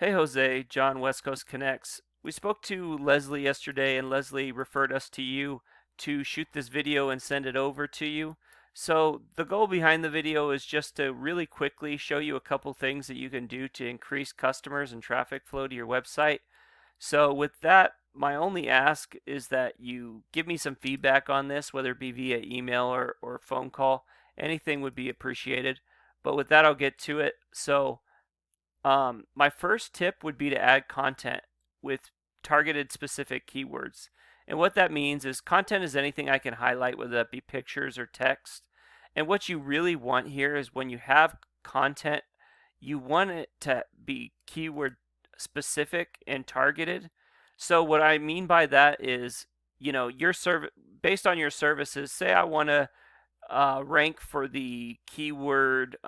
Hey Jose, John West Coast Connects. We spoke to Leslie yesterday and Leslie referred us to you to shoot this video and send it over to you. So the goal behind the video is just to really quickly show you a couple things that you can do to increase customers and traffic flow to your website. So with that, my only ask is that you give me some feedback on this, whether it be via email or phone call. Anything would be appreciated. But with that, I'll get to it. My first tip would be to add content with targeted specific keywords. And what that means is content is anything I can highlight, whether that be pictures or text. And what you really want here is when you have content, you want it to be keyword specific and targeted. So what I mean by that is, your service based on your services. Say I want to rank for the keyword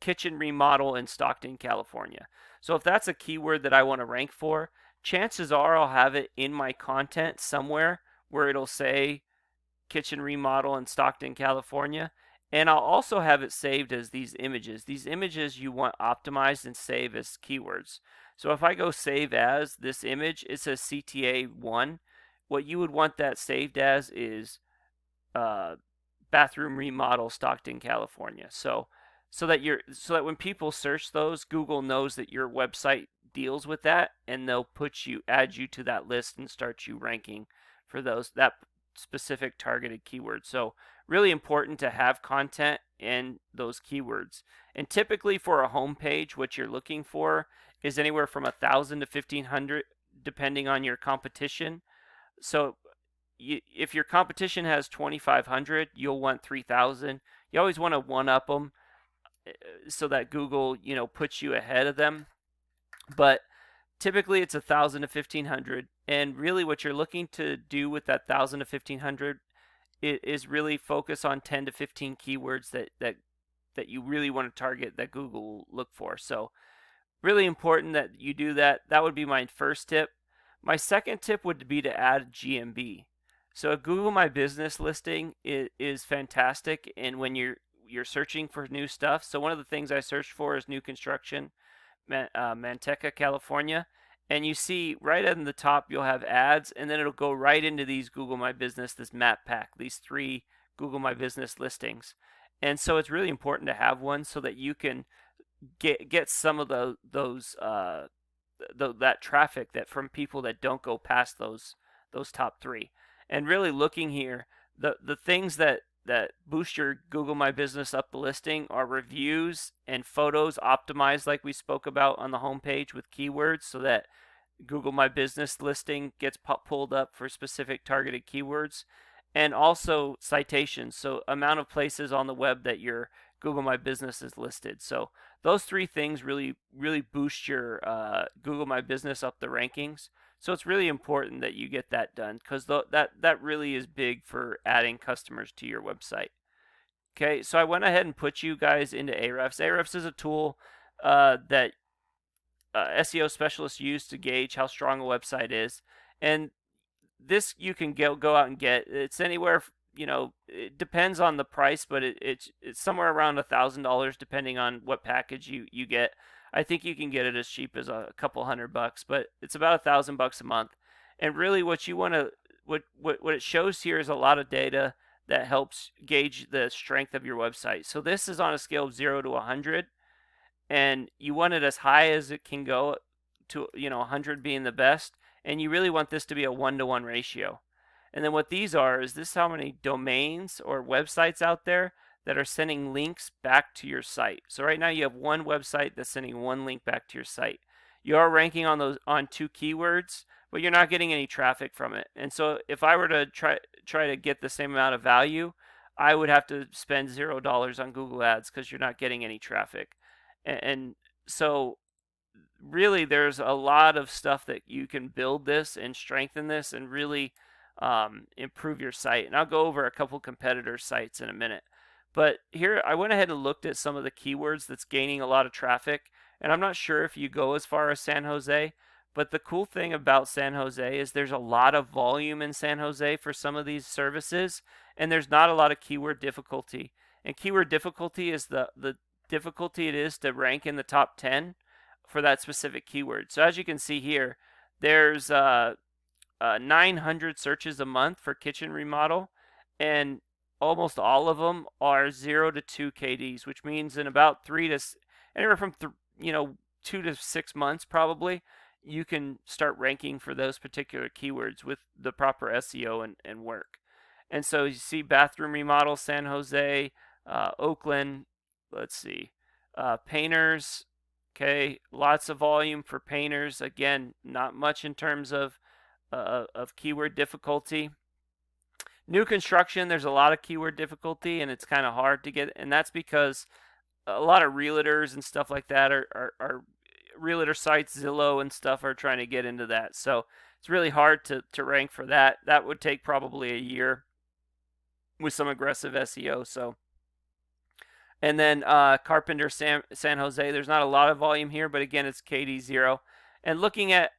kitchen remodel in Stockton, California. So if that's a keyword that I want to rank for, chances are I'll have it in my content somewhere where it'll say kitchen remodel in Stockton, California. And I'll also have it saved as these images. These images you want optimized and save as keywords. So if I go save as this image, it says CTA1. What you would want that saved as is uh, bathroom remodel Stockton, California. So that when people search those, Google knows that your website deals with that, and they'll add you to that list and start you ranking for that specific targeted keyword. So really important to have content and those keywords. And typically for a home page, what you're looking for is anywhere from 1,000 to 1,500, depending on your competition. So if your competition has 2,500, you'll want 3,000. You always want to one up them so that Google, puts you ahead of them. But typically it's 1,000 to 1,500, and really what you're looking to do with that 1,000 to 1,500 is really focus on 10 to 15 keywords that you really want to target that Google will look for. So really important that you do that. That would be my first tip. My second tip would be to add GMB. So a Google My Business listing is fantastic, and when you're searching for new stuff. So one of the things I searched for is new construction, Manteca, California. And you see right in the top, you'll have ads, and then it'll go right into these Google My Business, this map pack, these 3 Google My Business listings. And so it's really important to have one so that you can get some of that traffic that from people that don't go past those top 3. And really looking here, the things that boost your Google My Business up the listing are reviews and photos optimized like we spoke about on the homepage with keywords so that Google My Business listing gets pulled up for specific targeted keywords, and also citations, so amount of places on the web that your Google My Business is listed. So those 3 things really boost your Google My Business up the rankings. So it's really important that you get that done because that really is big for adding customers to your website. Okay, so I went ahead and put you guys into Ahrefs. Ahrefs is a tool that SEO specialists use to gauge how strong a website is, and this you can go out and get. It's anywhere, it depends on the price, but it's somewhere around $1,000 depending on what package you get. I think you can get it as cheap as a couple $100, but it's about $1,000 a month. And really, what you want to what it shows here is a lot of data that helps gauge the strength of your website. So this is on a scale of 0 to 100, and you want it as high as it can go to 100 being the best, and you really want this to be a 1-to-1 ratio. And then what these are is this how many domains or websites out there that are sending links back to your site. So right now you have one website that's sending one link back to your site. You are ranking on 2 keywords, but you're not getting any traffic from it. And so if I were to try to get the same amount of value, I would have to spend $0 on Google Ads because you're not getting any traffic. And so really there's a lot of stuff that you can build this and strengthen this and really improve your site. And I'll go over a couple competitor sites in a minute. But here I went ahead and looked at some of the keywords that's gaining a lot of traffic. And I'm not sure if you go as far as San Jose, but the cool thing about San Jose is there's a lot of volume in San Jose for some of these services, and there's not a lot of keyword difficulty. And keyword difficulty is the difficulty it is to rank in the top 10 for that specific keyword. So as you can see here, there's 900 searches a month for kitchen remodel, and almost all of them are 0 to 2 KDs, which means in about anywhere from 2 to 6 months probably, you can start ranking for those particular keywords with the proper SEO and work. And so you see bathroom remodel, San Jose, Oakland, let's see, painters. Okay, lots of volume for painters. Again, not much in terms of keyword difficulty. New construction, there's a lot of keyword difficulty, and it's kind of hard to get, and that's because a lot of realtors and stuff like that are realtor sites, Zillow and stuff are trying to get into that. So it's really hard to rank for that. That would take probably a year with some aggressive SEO. So, and then Carpenter, San Jose, there's not a lot of volume here, but again, it's KD0. And looking at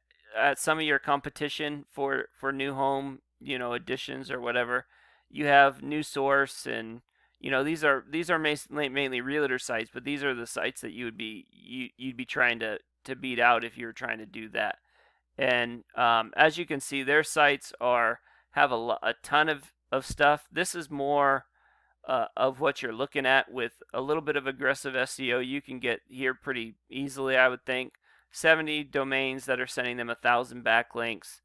some of your competition for new home, additions or whatever, you have New Source, and these are mainly realtor sites, but these are the sites that you'd be trying to beat out if you were trying to do that. And as you can see, their sites have a ton of stuff. This is more of what you're looking at. With a little bit of aggressive SEO, you can get here pretty easily, I would think. 70 domains that are sending them 1,000 backlinks.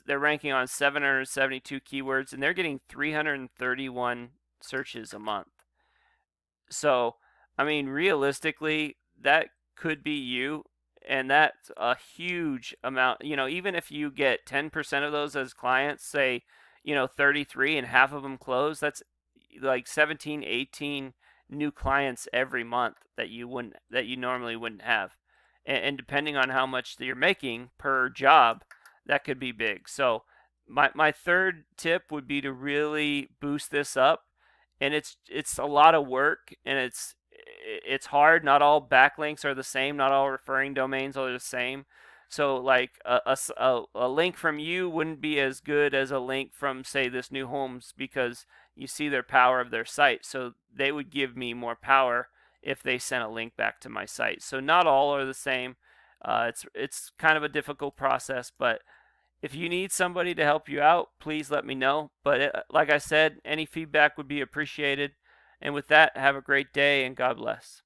They're ranking on 772 keywords, and they're getting 331 searches a month. So, I mean, realistically, that could be you, and that's a huge amount. Even if you get 10% of those as clients, say, 33, and half of them close, that's like 17, 18 new clients every month that you normally wouldn't have. And depending on how much you're making per job, that could be big. So my third tip would be to really boost this up. And it's a lot of work, and it's hard. Not all backlinks are the same. Not all referring domains are the same. So like a link from you wouldn't be as good as a link from, say, this New Homes, because you see their power of their site. So they would give me more power if they sent a link back to my site. So not all are the same. It's kind of a difficult process, but if you need somebody to help you out, please let me know. But like I said, any feedback would be appreciated. And with that, have a great day, and God bless.